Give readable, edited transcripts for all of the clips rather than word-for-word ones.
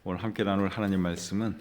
오늘 함께 나눌 하나님 말씀은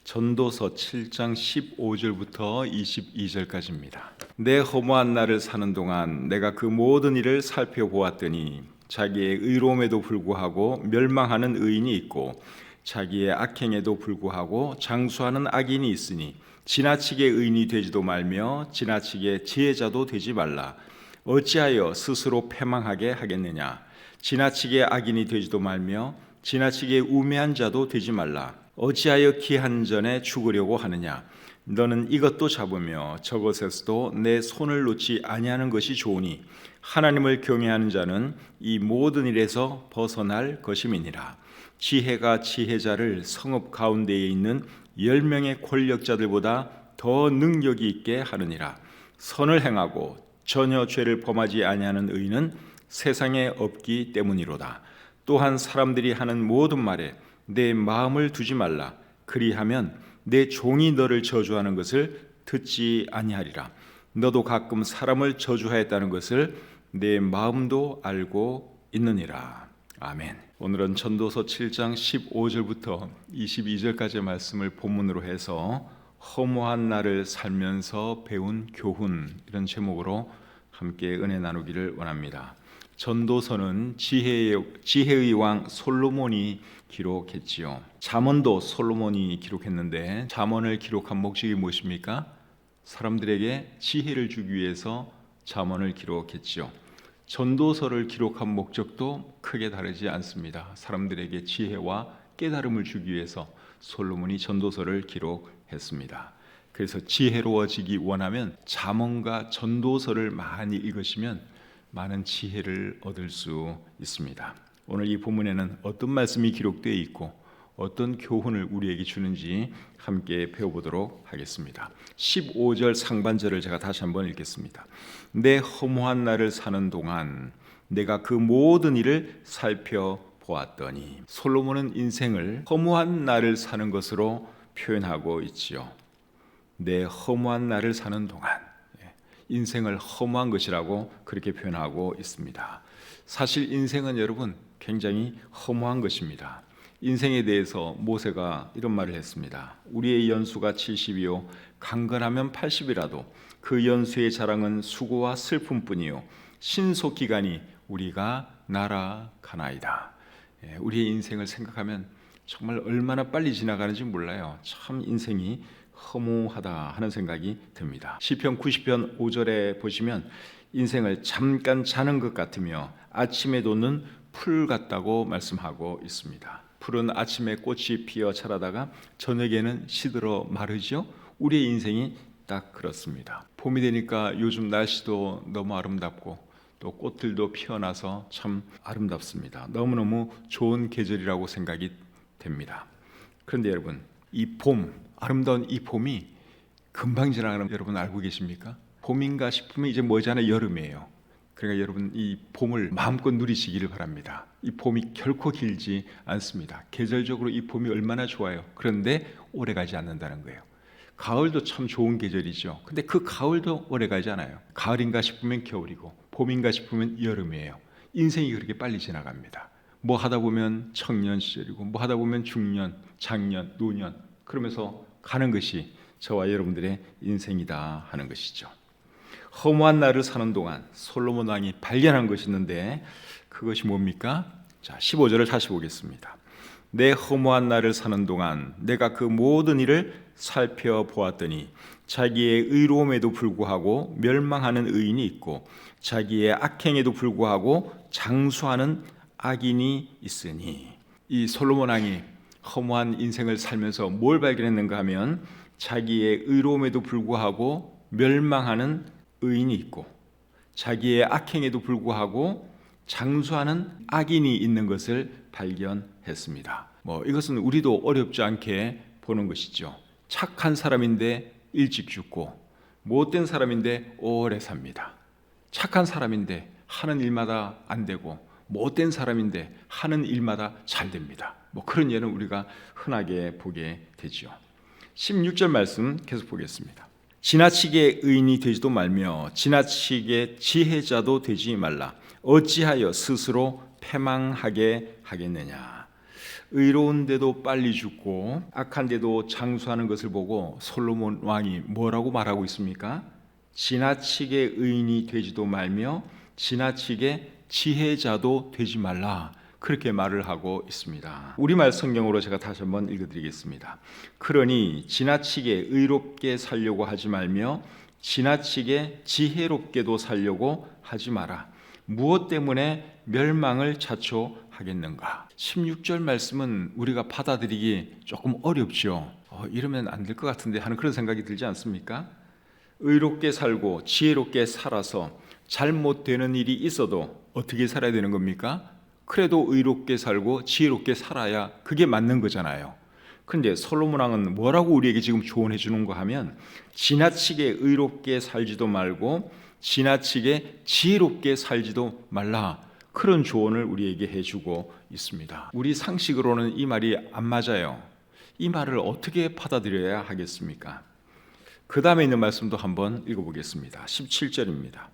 전도서 7장 15절부터 22절까지입니다. 내 허무한 날을 사는 동안 내가 그 모든 일을 살펴보았더니 자기의 의로움에도 불구하고 멸망하는 의인이 있고 자기의 악행에도 불구하고 장수하는 악인이 있으니 지나치게 의인이 되지도 말며 지나치게 지혜자도 되지 말라. 어찌하여 스스로 패망하게 하겠느냐. 지나치게 악인이 되지도 말며 지나치게 우매한 자도 되지 말라. 어찌하여 기한 전에 죽으려고 하느냐. 너는 이것도 잡으며 저것에서도 내 손을 놓지 아니하는 것이 좋으니 하나님을 경외하는 자는 이 모든 일에서 벗어날 것임이니라. 지혜가 지혜자를 성읍 가운데에 있는 10명의 권력자들보다 더 능력이 있게 하느니라. 선을 행하고 전혀 죄를 범하지 아니하는 의인은 세상에 없기 때문이로다. 또한 사람들이 하는 모든 말에 내 마음을 두지 말라. 그리하면 내 종이 너를 저주하는 것을 듣지 아니하리라. 너도 가끔 사람을 저주하였다는 것을 내 마음도 알고 있느니라. 아멘. 오늘은 전도서 7장 15절부터 22절까지의 말씀을 본문으로 해서 허무한 날을 살면서 배운 교훈, 이런 제목으로 함께 은혜 나누기를 원합니다. 전도서는 지혜의 왕 솔로몬이 기록했지요. 잠언도 솔로몬이 기록했는데 잠언을 기록한 목적이 무엇입니까? 사람들에게 지혜를 주기 위해서 잠언을 기록했지요. 전도서를 기록한 목적도 크게 다르지 않습니다. 사람들에게 지혜와 깨달음을 주기 위해서 솔로몬이 전도서를 기록했습니다. 그래서 지혜로워지기 원하면 잠언과 전도서를 많이 읽으시면 많은 지혜를 얻을 수 있습니다. 오늘 이 본문에는 어떤 말씀이 기록되어 있고 어떤 교훈을 우리에게 주는지 함께 배워보도록 하겠습니다. 15절 상반절을 제가 다시 한번 읽겠습니다. 내 허무한 날을 사는 동안 내가 그 모든 일을 살펴보았더니. 솔로몬은 인생을 허무한 날을 사는 것으로 표현하고 있지요. 내 허무한 날을 사는 동안, 인생을 허무한 것이라고 그렇게 표현하고 있습니다. 사실 인생은 여러분 굉장히 허무한 것입니다. 인생에 대해서 모세가 이런 말을 했습니다. 우리의 연수가 70이요 강건하면 80이라도 그 연수의 자랑은 수고와 슬픔뿐이요 신속기간이 우리가 날아가나이다. 우리의 인생을 생각하면 정말 얼마나 빨리 지나가는지 몰라요. 참 인생이 허무하다 하는 생각이 듭니다. 시편 90편 5절에 보시면 인생을 잠깐 자는 것 같으며 아침에 돋는 풀 같다고 말씀하고 있습니다. 풀은 아침에 꽃이 피어 자라다가 저녁에는 시들어 마르죠. 우리의 인생이 딱 그렇습니다. 봄이 되니까 요즘 날씨도 너무 아름답고 또 꽃들도 피어나서 참 아름답습니다. 너무너무 좋은 계절이라고 생각이 됩니다. 그런데 여러분, 이 봄, 아름다운 이 봄이 금방 지나가는 거 여러분 알고 계십니까? 봄인가 싶으면 이제 머지않아 여름이에요. 그러니까 여러분 이 봄을 마음껏 누리시기를 바랍니다. 이 봄이 결코 길지 않습니다. 계절적으로 이 봄이 얼마나 좋아요. 그런데 오래가지 않는다는 거예요. 가을도 참 좋은 계절이죠. 근데 그 가을도 오래가지 않아요. 가을인가 싶으면 겨울이고 봄인가 싶으면 여름이에요. 인생이 그렇게 빨리 지나갑니다. 뭐 하다 보면 청년 시절이고 뭐 하다 보면 중년, 장년, 노년, 그러면서 가는 것이 저와 여러분들의 인생이다 하는 것이죠. 허무한 날을 사는 동안 솔로몬 왕이 발견한 것이 있는데 그것이 뭡니까? 자, 15절을 다시 보겠습니다. 내 허무한 날을 사는 동안 내가 그 모든 일을 살펴보았더니 자기의 의로움에도 불구하고 멸망하는 의인이 있고 자기의 악행에도 불구하고 장수하는 악인이 있으니. 이 솔로몬 왕이 허무한 인생을 살면서 뭘 발견했는가 하면 자기의 의로움에도 불구하고 멸망하는 의인이 있고 자기의 악행에도 불구하고 장수하는 악인이 있는 것을 발견했습니다. 이것은 우리도 어렵지 않게 보는 것이죠. 착한 사람인데 일찍 죽고 못된 사람인데 오래 삽니다. 착한 사람인데 하는 일마다 안 되고 못된 사람인데 하는 일마다 잘 됩니다. 그런 예는 우리가 흔하게 보게 되죠. 16절 말씀 계속 보겠습니다. 지나치게 의인이 되지도 말며 지나치게 지혜자도 되지 말라. 어찌하여 스스로 패망하게 하겠느냐. 의로운데도 빨리 죽고 악한데도 장수하는 것을 보고 솔로몬 왕이 뭐라고 말하고 있습니까? 지나치게 의인이 되지도 말며 지나치게 지혜자도 되지 말라, 그렇게 말을 하고 있습니다. 우리말 성경으로 제가 다시 한번 읽어드리겠습니다. 그러니 지나치게 의롭게 살려고 하지 말며 지나치게 지혜롭게도 살려고 하지 마라. 무엇 때문에 멸망을 자초하겠는가? 16절 말씀은 우리가 받아들이기 조금 어렵죠. 이러면 안 될 것 같은데 하는 그런 생각이 들지 않습니까? 의롭게 살고 지혜롭게 살아서 잘못되는 일이 있어도 어떻게 살아야 되는 겁니까? 그래도 의롭게 살고 지혜롭게 살아야 그게 맞는 거잖아요. 그런데 솔로몬 왕은 뭐라고 우리에게 지금 조언해 주는 거 하면 지나치게 의롭게 살지도 말고 지나치게 지혜롭게 살지도 말라, 그런 조언을 우리에게 해주고 있습니다. 우리 상식으로는 이 말이 안 맞아요. 이 말을 어떻게 받아들여야 하겠습니까? 그 다음에 있는 말씀도 한번 읽어보겠습니다. 17절입니다.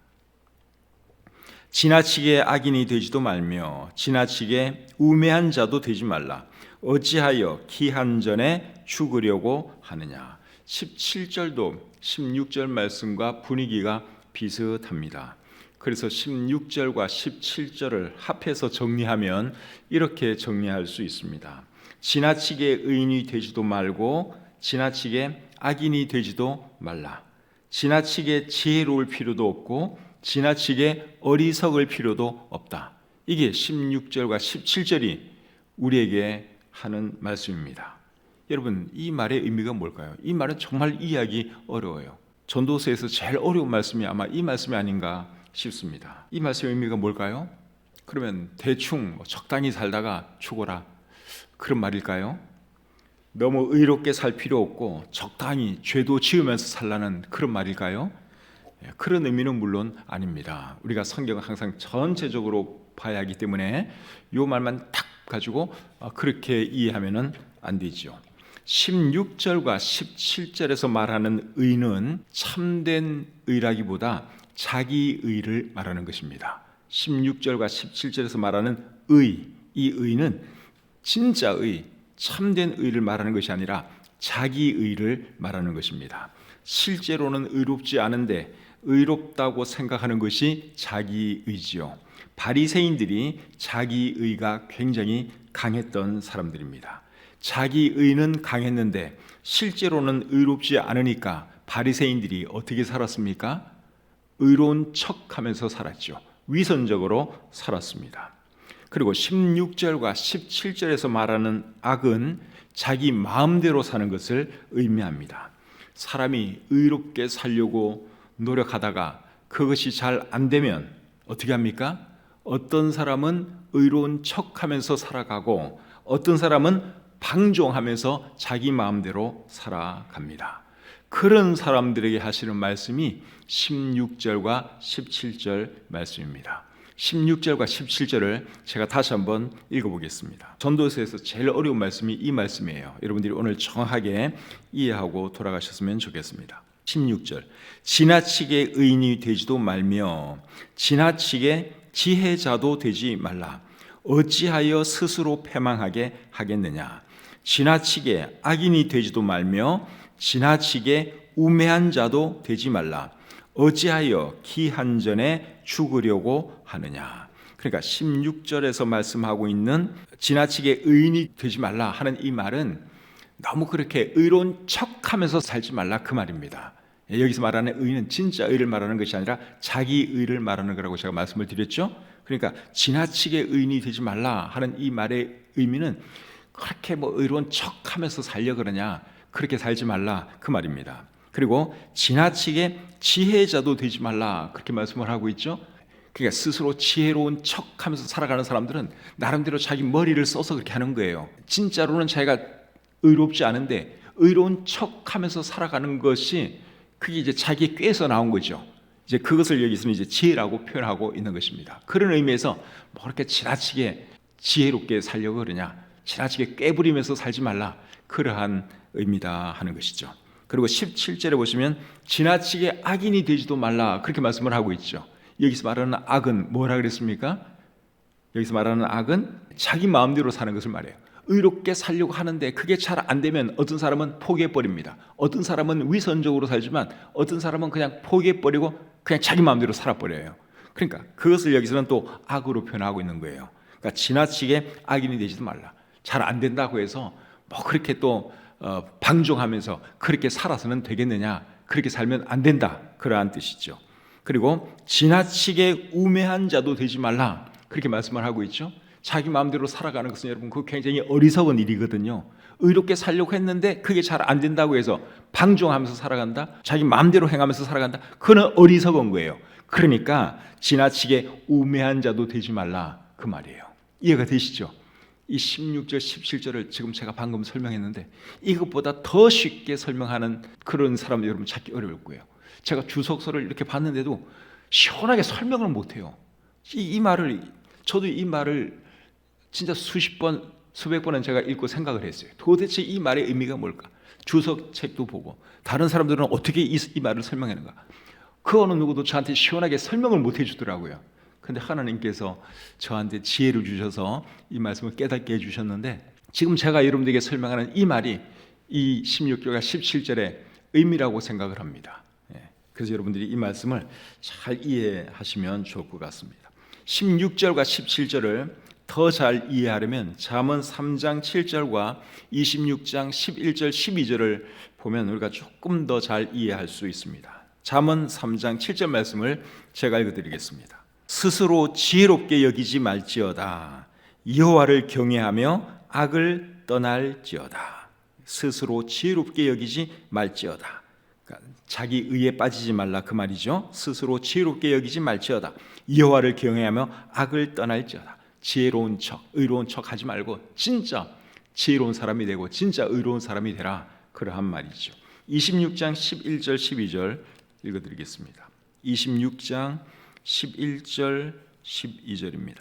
지나치게 악인이 되지도 말며 지나치게 우매한 자도 되지 말라. 어찌하여 기한 전에 죽으려고 하느냐. 17절도 16절 말씀과 분위기가 비슷합니다. 그래서 16절과 17절을 합해서 정리하면 이렇게 정리할 수 있습니다. 지나치게 의인이 되지도 말고 지나치게 악인이 되지도 말라. 지나치게 지혜로울 필요도 없고 지나치게 어리석을 필요도 없다. 이게 16절과 17절이 우리에게 하는 말씀입니다. 여러분, 이 말의 의미가 뭘까요? 이 말은 정말 이해하기 어려워요. 전도서에서 제일 어려운 말씀이 아마 이 말씀이 아닌가 싶습니다. 이 말씀의 의미가 뭘까요? 그러면 대충 적당히 살다가 죽어라, 그런 말일까요? 너무 의롭게 살 필요 없고 적당히 죄도 지으면서 살라는 그런 말일까요? 그런 의미는 물론 아닙니다. 우리가 성경을 항상 전체적으로 봐야 하기 때문에 이 말만 딱 가지고 그렇게 이해하면 안 되죠. 16절과 17절에서 말하는 의는 참된 의라기보다 자기 의를 말하는 것입니다. 16절과 17절에서 말하는 의, 이 의는 진짜 의, 참된 의를 말하는 것이 아니라 자기 의를 말하는 것입니다. 실제로는 의롭지 않은데 의롭다고 생각하는 것이 자기 의지요. 바리새인들이 자기 의가 굉장히 강했던 사람들입니다. 자기 의는 강했는데 실제로는 의롭지 않으니까 바리새인들이 어떻게 살았습니까? 의로운 척하면서 살았죠. 위선적으로 살았습니다. 그리고 16절과 17절에서 말하는 악은 자기 마음대로 사는 것을 의미합니다. 사람이 의롭게 살려고 노력하다가 그것이 잘 안 되면 어떻게 합니까? 어떤 사람은 의로운 척하면서 살아가고 어떤 사람은 방종하면서 자기 마음대로 살아갑니다. 그런 사람들에게 하시는 말씀이 16절과 17절 말씀입니다. 16절과 17절을 제가 다시 한번 읽어보겠습니다. 전도서에서 제일 어려운 말씀이 이 말씀이에요. 여러분들이 오늘 정확하게 이해하고 돌아가셨으면 좋겠습니다. 16절, 지나치게 의인이 되지도 말며 지나치게 지혜자도 되지 말라. 어찌하여 스스로 패망하게 하겠느냐. 지나치게 악인이 되지도 말며 지나치게 우매한 자도 되지 말라. 어찌하여 기한 전에 죽으려고 하느냐. 그러니까 16절에서 말씀하고 있는 지나치게 의인이 되지 말라 하는 이 말은 너무 그렇게 의로운 척하면서 살지 말라, 그 말입니다. 여기서 말하는 의는 진짜 의를 말하는 것이 아니라 자기 의를 말하는 거라고 제가 말씀을 드렸죠. 그러니까 지나치게 의인이 되지 말라 하는 이 말의 의미는 그렇게 의로운 척하면서 살려 그러냐, 그렇게 살지 말라, 그 말입니다. 그리고 지나치게 지혜자도 되지 말라, 그렇게 말씀을 하고 있죠. 그러니까 스스로 지혜로운 척하면서 살아가는 사람들은 나름대로 자기 머리를 써서 그렇게 하는 거예요. 진짜로는 자기가 의롭지 않은데 의로운 척하면서 살아가는 것이 그게 이제 자기 꾀에서 나온 거죠. 이제 그것을 여기서는 이제 지혜라고 표현하고 있는 것입니다. 그런 의미에서 뭐 그렇게 지나치게 지혜롭게 살려고 그러냐, 지나치게 꾀부리면서 살지 말라, 그러한 의미다 하는 것이죠. 그리고 17절에 보시면 지나치게 악인이 되지도 말라, 그렇게 말씀을 하고 있죠. 여기서 말하는 악은 뭐라 그랬습니까? 여기서 말하는 악은 자기 마음대로 사는 것을 말해요. 의롭게 살려고 하는데 그게 잘 안 되면 어떤 사람은 포기해버립니다. 어떤 사람은 위선적으로 살지만 어떤 사람은 그냥 포기해버리고 그냥 자기 마음대로 살아버려요. 그러니까 그것을 여기서는 또 악으로 표현하고 있는 거예요. 그러니까 지나치게 악인이 되지도 말라. 잘 안 된다고 해서 뭐 그렇게 또 방종하면서 그렇게 살아서는 되겠느냐, 그렇게 살면 안 된다, 그러한 뜻이죠. 그리고 지나치게 우매한 자도 되지 말라, 그렇게 말씀을 하고 있죠. 자기 마음대로 살아가는 것은 여러분 그 굉장히 어리석은 일이거든요. 의롭게 살려고 했는데 그게 잘 안 된다고 해서 방종하면서 살아간다, 자기 마음대로 행하면서 살아간다, 그건 어리석은 거예요. 그러니까 지나치게 우매한 자도 되지 말라, 그 말이에요. 이해가 되시죠? 이 16절 17절을 지금 제가 방금 설명했는데 이것보다 더 쉽게 설명하는 그런 사람 여러분 찾기 어려울 거예요. 제가 주석서를 이렇게 봤는데도 시원하게 설명을 못해요. 이 말을, 저도 이 말을 진짜 수십 번 수백 번은 제가 읽고 생각을 했어요. 도대체 이 말의 의미가 뭘까? 주석책도 보고 다른 사람들은 어떻게 이 말을 설명하는가, 그 어느 누구도 저한테 시원하게 설명을 못 해주더라고요. 근데 하나님께서 저한테 지혜를 주셔서 이 말씀을 깨닫게 해주셨는데, 지금 제가 여러분들에게 설명하는 이 말이 이 16절과 17절의 의미라고 생각을 합니다. 그래서 여러분들이 이 말씀을 잘 이해하시면 좋을 것 같습니다. 16절과 17절을 더 잘 이해하려면 잠언 3장 7절과 26장 11절 12절을 보면 우리가 조금 더 잘 이해할 수 있습니다. 잠언 3장 7절 말씀을 제가 읽어드리겠습니다. 스스로 지혜롭게 여기지 말지어다. 여호와를 경외하며 악을 떠날지어다. 스스로 지혜롭게 여기지 말지어다. 그러니까 자기 의에 빠지지 말라, 그 말이죠. 스스로 지혜롭게 여기지 말지어다. 여호와를 경외하며 악을 떠날지어다. 지혜로운 척, 의로운 척 하지 말고 진짜 지혜로운 사람이 되고 진짜 의로운 사람이 되라, 그러한 말이죠. 26장 11절 12절 읽어드리겠습니다. 26장 11절 12절입니다.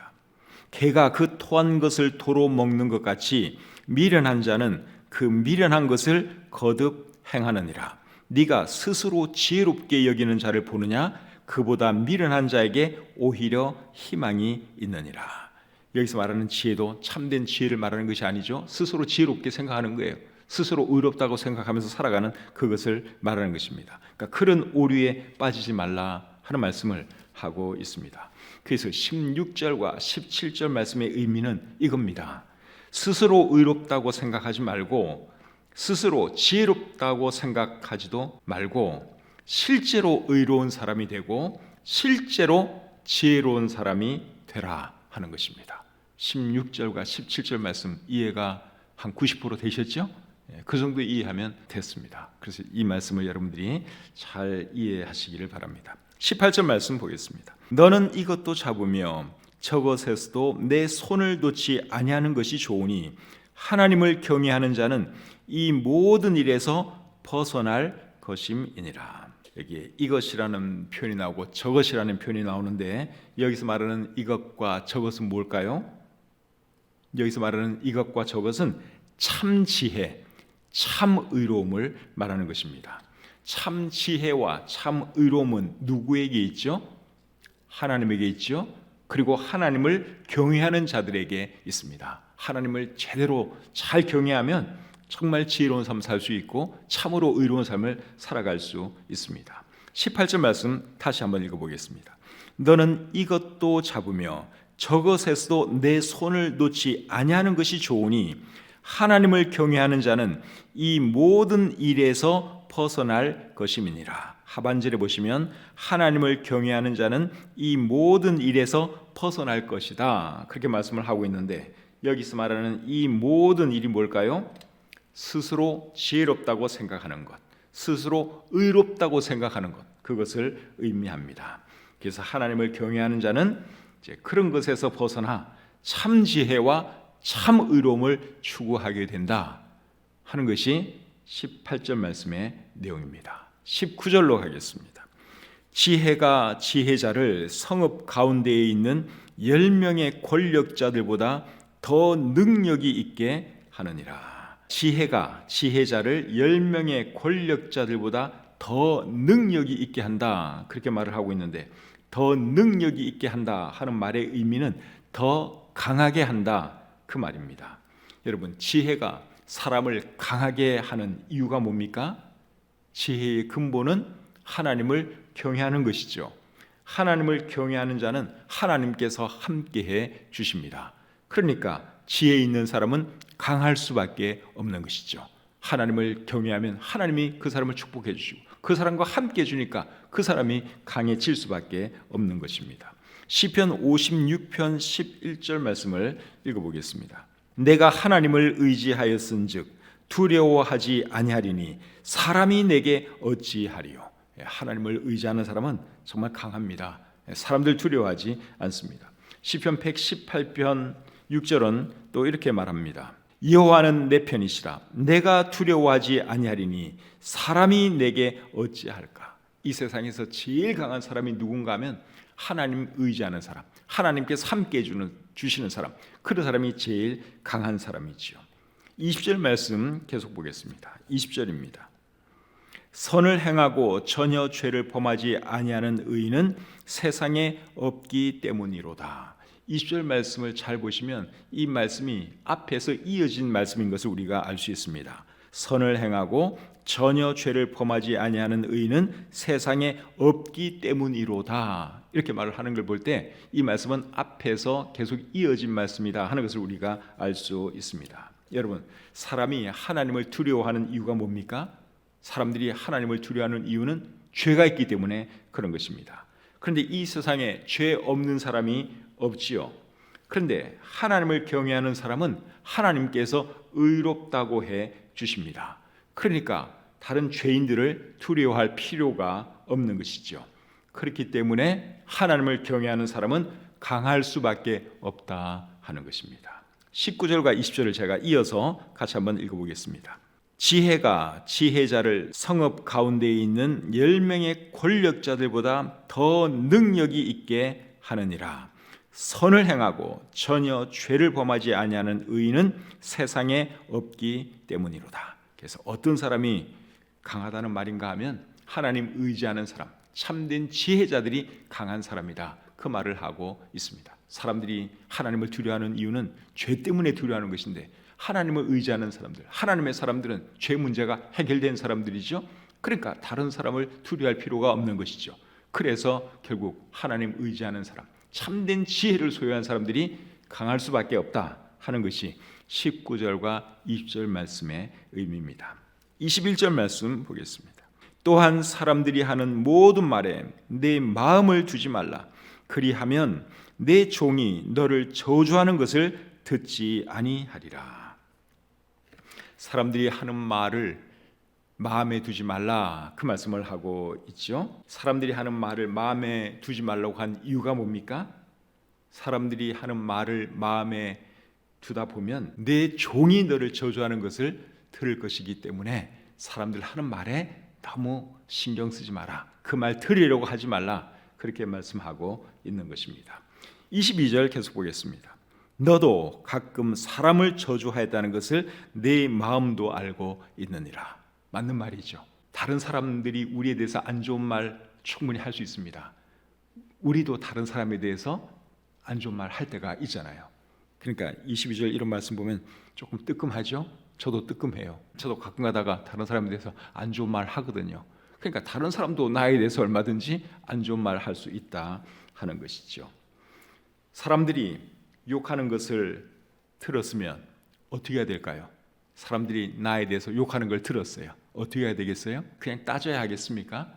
개가 그 토한 것을 도로 먹는 것 같이 미련한 자는 그 미련한 것을 거듭 행하느니라. 네가 스스로 지혜롭게 여기는 자를 보느냐? 그보다 미련한 자에게 오히려 희망이 있느니라. 여기서 말하는 지혜도 참된 지혜를 말하는 것이 아니죠. 스스로 지혜롭게 생각하는 거예요. 스스로 의롭다고 생각하면서 살아가는 그것을 말하는 것입니다. 그러니까 그런 오류에 빠지지 말라 하는 말씀을 하고 있습니다. 그래서 16절과 17절 말씀의 의미는 이겁니다. 스스로 의롭다고 생각하지 말고 스스로 지혜롭다고 생각하지도 말고 실제로 의로운 사람이 되고 실제로 지혜로운 사람이 되라 하는 것입니다. 16절과 17절 말씀 이해가 한 90% 되셨죠? 그 정도 이해하면 됐습니다. 그래서 이 말씀을 여러분들이 잘 이해하시기를 바랍니다. 18절 말씀 보겠습니다. 너는 이것도 잡으며 저것에서도 내 손을 놓지 아니하는 것이 좋으니 하나님을 경외하는 자는 이 모든 일에서 벗어날 것임이니라. 여기 이것이라는 표현이 나오고 저것이라는 표현이 나오는데 여기서 말하는 이것과 저것은 뭘까요? 여기서 말하는 이것과 저것은 참 지혜, 참 의로움을 말하는 것입니다. 참 지혜와 참 의로움은 누구에게 있죠? 하나님에게 있죠. 그리고 하나님을 경외하는 자들에게 있습니다. 하나님을 제대로 잘 경외하면 정말 지혜로운 삶을 살 수 있고 참으로 의로운 삶을 살아갈 수 있습니다. 18절 말씀 다시 한번 읽어보겠습니다. 너는 이것도 잡으며 저것에서도 내 손을 놓지 아니하는 것이 좋으니 하나님을 경외하는 자는 이 모든 일에서 벗어날 것임이니라. 하반절에 보시면 하나님을 경외하는 자는 이 모든 일에서 벗어날 것이다, 그렇게 말씀을 하고 있는데 여기서 말하는 이 모든 일이 뭘까요? 스스로 지혜롭다고 생각하는 것, 스스로 의롭다고 생각하는 것, 그것을 의미합니다. 그래서 하나님을 경외하는 자는 이제 그런 것에서 벗어나 참 지혜와 참 의로움을 추구하게 된다 하는 것이 18절 말씀의 내용입니다. 19절로 가겠습니다. 지혜가 지혜자를 성읍 가운데에 있는 10명의 권력자들보다 더 능력이 있게 하느니라. 지혜가 지혜자를 10명의 권력자들보다 더 능력이 있게 한다, 그렇게 말을 하고 있는데 더 능력이 있게 한다 하는 말의 의미는 더 강하게 한다, 그 말입니다. 여러분, 지혜가 사람을 강하게 하는 이유가 뭡니까? 지혜의 근본은 하나님을 경외하는 것이죠. 하나님을 경외하는 자는 하나님께서 함께해 주십니다. 그러니까 지혜 있는 사람은 강할 수밖에 없는 것이죠. 하나님을 경외하면 하나님이 그 사람을 축복해 주시고 그 사람과 함께 해주니까 그 사람이 강해질 수밖에 없는 것입니다. 시편 56편 11절 말씀을 읽어보겠습니다. 내가 하나님을 의지하였은즉 두려워하지 아니하리니 사람이 내게 어찌하리요. 하나님을 의지하는 사람은 정말 강합니다. 사람들 두려워하지 않습니다. 시편 118편 6절은 또 이렇게 말합니다. 여호와는 내 편이시라 내가 두려워하지 아니하리니 사람이 내게 어찌할까. 이 세상에서 제일 강한 사람이 누군가 하면 하나님 의지하는 사람, 하나님께서 함께 주시는 사람, 그런 사람이 제일 강한 사람이지요. 20절 말씀 계속 보겠습니다. 20절입니다. 선을 행하고 전혀 죄를 범하지 아니하는 의인은 세상에 없기 때문이로다. 20절 말씀을 잘 보시면 이 말씀이 앞에서 이어진 말씀인 것을 우리가 알 수 있습니다. 선을 행하고 전혀 죄를 범하지 아니하는 의인은 세상에 없기 때문이로다. 이렇게 말을 하는 걸 볼 때 이 말씀은 앞에서 계속 이어진 말씀이다 하는 것을 우리가 알 수 있습니다. 여러분, 사람이 하나님을 두려워하는 이유가 뭡니까? 사람들이 하나님을 두려워하는 이유는 죄가 있기 때문에 그런 것입니다. 그런데 이 세상에 죄 없는 사람이 없지요. 그런데 하나님을 경외하는 사람은 하나님께서 의롭다고 해 주십니다. 그러니까 다른 죄인들을 두려워할 필요가 없는 것이죠. 그렇기 때문에 하나님을 경외하는 사람은 강할 수밖에 없다 하는 것입니다. 19절과 20절을 제가 이어서 같이 한번 읽어보겠습니다. 지혜가 지혜자를 성읍 가운데에 있는 10명의 권력자들보다 더 능력이 있게 하느니라. 선을 행하고 전혀 죄를 범하지 아니하는 의인은 세상에 없기 때문이로다. 그래서 어떤 사람이 강하다는 말인가 하면 하나님 의지하는 사람, 참된 지혜자들이 강한 사람이다, 그 말을 하고 있습니다. 사람들이 하나님을 두려워하는 이유는 죄 때문에 두려워하는 것인데 하나님을 의지하는 사람들, 하나님의 사람들은 죄 문제가 해결된 사람들이죠. 그러니까 다른 사람을 두려워할 필요가 없는 것이죠. 그래서 결국 하나님 의지하는 사람, 참된 지혜를 소유한 사람들이 강할 수밖에 없다 하는 것이 19절과 20절 말씀의 의미입니다. 21절 말씀 보겠습니다. 또한 사람들이 하는 모든 말에 내 마음을 두지 말라. 그리하면 내 종이 너를 저주하는 것을 듣지 아니하리라. 사람들이 하는 말을 마음에 두지 말라, 그 말씀을 하고 있죠. 사람들이 하는 말을 마음에 두지 말라고 한 이유가 뭡니까? 사람들이 하는 말을 마음에 두다 보면 내 종이 너를 저주하는 것을 들을 것이기 때문에 사람들 하는 말에 너무 신경 쓰지 마라, 그 말 들으려고 하지 말라, 그렇게 말씀하고 있는 것입니다. 22절 계속 보겠습니다. 너도 가끔 사람을 저주하였다는 것을 내 마음도 알고 있느니라. 맞는 말이죠. 다른 사람들이 우리에 대해서 안 좋은 말 충분히 할 수 있습니다. 우리도 다른 사람에 대해서 안 좋은 말 할 때가 있잖아요. 그러니까 22절 이런 말씀 보면 조금 뜨끔하죠. 저도 뜨끔해요. 저도 가끔 가다가 다른 사람에 대해서 안 좋은 말 하거든요. 그러니까 다른 사람도 나에 대해서 얼마든지 안 좋은 말 할 수 있다 하는 것이죠. 사람들이 욕하는 것을 들었으면 어떻게 해야 될까요? 사람들이 나에 대해서 욕하는 걸 들었어요. 어떻게 해야 되겠어요? 그냥 따져야 하겠습니까?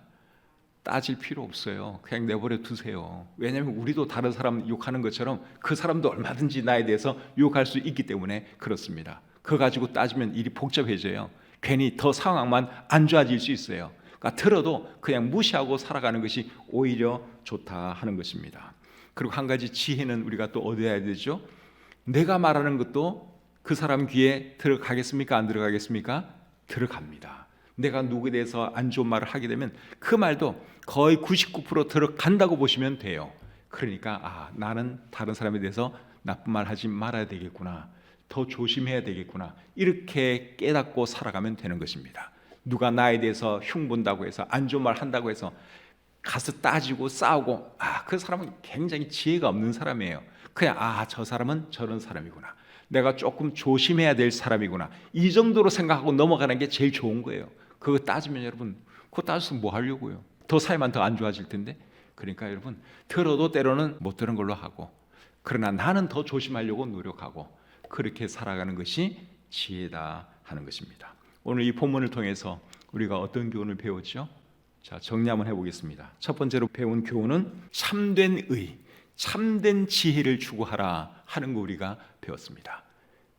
따질 필요 없어요. 그냥 내버려 두세요. 왜냐하면 우리도 다른 사람 욕하는 것처럼 그 사람도 얼마든지 나에 대해서 욕할 수 있기 때문에 그렇습니다. 그거 가지고 따지면 일이 복잡해져요. 괜히 더 상황만 안 좋아질 수 있어요. 그러니까 들어도 그냥 무시하고 살아가는 것이 오히려 좋다 하는 것입니다. 그리고 한 가지 지혜는 우리가 또 얻어야 되죠. 내가 말하는 것도 그 사람 귀에 들어가겠습니까? 안 들어가겠습니까? 들어갑니다. 내가 누구에 대해서 안 좋은 말을 하게 되면 그 말도 거의 99% 들어간다고 보시면 돼요. 그러니까 나는 다른 사람에 대해서 나쁜 말 하지 말아야 되겠구나, 더 조심해야 되겠구나, 이렇게 깨닫고 살아가면 되는 것입니다. 누가 나에 대해서 흉본다고 해서 안 좋은 말 한다고 해서 가서 따지고 싸우고 그 사람은 굉장히 지혜가 없는 사람이에요. 그냥 저 사람은 저런 사람이구나, 내가 조금 조심해야 될 사람이구나. 이 정도로 생각하고 넘어가는 게 제일 좋은 거예요. 그거 따지면 여러분, 그거 따져서 뭐 하려고요? 더 살면 더 안 좋아질 텐데. 그러니까 여러분, 들어도 때로는 못 들은 걸로 하고, 그러나 나는 더 조심하려고 노력하고, 그렇게 살아가는 것이 지혜다 하는 것입니다. 오늘 이 본문을 통해서 우리가 어떤 교훈을 배웠죠? 자, 정리 한번 해보겠습니다. 첫 번째로 배운 교훈은 참된 의, 참된 지혜를 추구하라 하는 거 우리가 배웠습니다.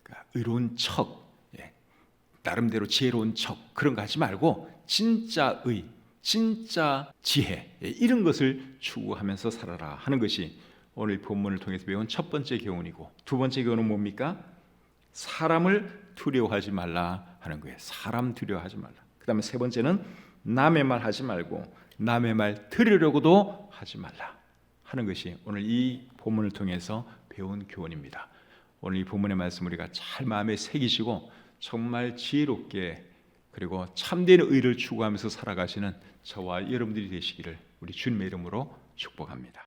그러니까 의로운 척, 나름대로 지혜로운 척 그런 거 하지 말고 진짜 의, 진짜 지혜 이런 것을 추구하면서 살아라 하는 것이 오늘 본문을 통해서 배운 첫 번째 교훈이고, 두 번째 교훈은 뭡니까? 사람을 두려워하지 말라 하는 거예요. 사람 두려워하지 말라. 그 다음에 세 번째는 남의 말 하지 말고 남의 말 들으려고도 하지 말라 하는 것이 오늘 이 본문을 통해서 배운 교훈입니다. 오늘 이 본문의 말씀 우리가 잘 마음에 새기시고 정말 지혜롭게 그리고 참된 의를 추구하면서 살아가시는 저와 여러분들이 되시기를 우리 주님의 이름으로 축복합니다.